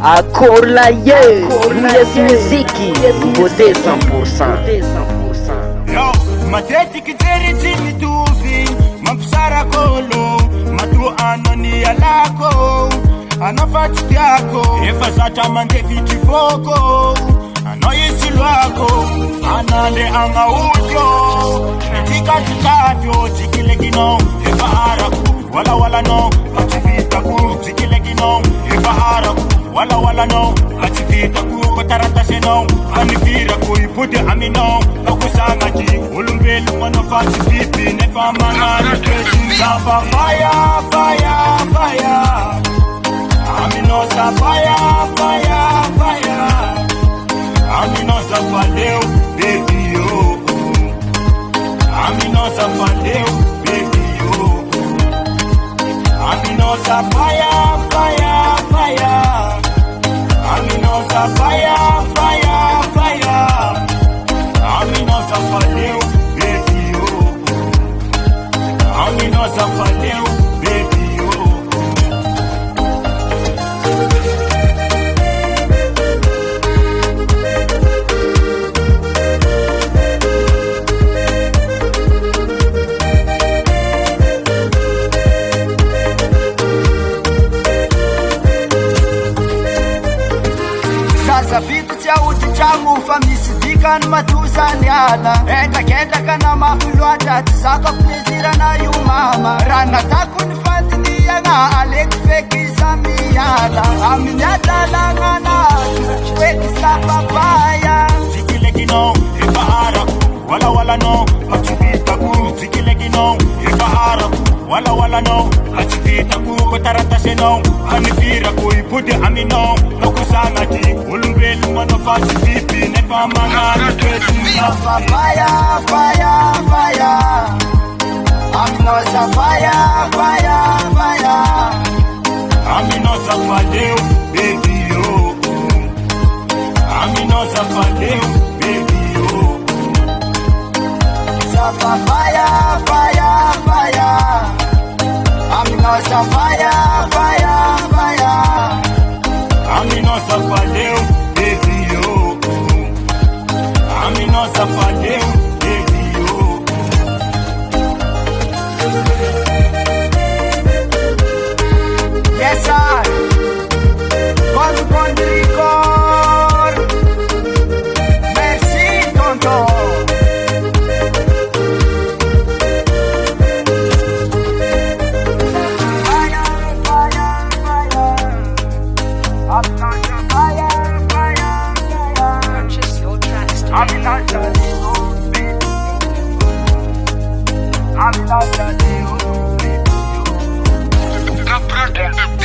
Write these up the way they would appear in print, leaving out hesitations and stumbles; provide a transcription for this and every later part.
Akorla ye, yes muziki, bote 100%. Yo, mateti kiteri chini tuvi, mapsara kolo, matu anoni alako, anafati yako, efa zata mande fiti foko, anoyesi lwako, anale anga ujo, netika tikafyo, chikile gino, efa araku, wala no, kativita ku, chikile gino, efa araku, wala no, kativita ku, katarata seno, anifira ku, ipude amino, okusanga ki, ulumbelu manofati pipi, nefa manana kweji, safa fire, amino sa fire, amino sa faleu, baby yo, amino sa faleu, baby yo, amino sa fire, amino sa fire, amino sa faleu, baby yo, amino sa faleu, baby yo. Vitu tia uti changu famisi dika ni matuzani ala Enda kana mafulwa tati zaka kunizira na yumama Rana taku nifadili nga alek feki zamiyala Aminyata langana chweki sapapaya Zikile gino, eba araku, wala no, kachibita ku Zikile gino, eba araku, wala no, kachibita ku Kotarata seno, anifira ku ipude amino Okusanga ki, ulumbelu manofati pipi Nefa mangana kweji Safa fire Amino sa fire Amino sa faleu, baby yo Amino sa faleu, baby yo Safa fire Amino sa fire Amino sa faleu, baby yo Amino sa faleu, baby yo Yes I Con Ricor Merci tonton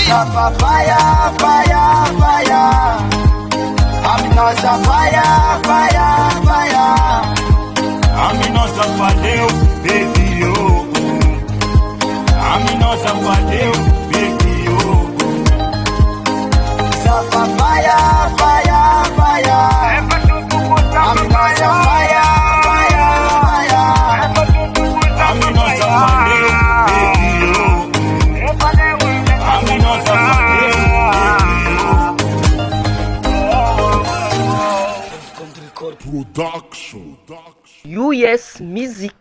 Safa fire Amino sa fire Amino sa faleu, baby yo Amino sa faleu, baby yo Safa fire Amino sa fire Amino sa faleu, baby yo Amino sa faleu, Production. US Music.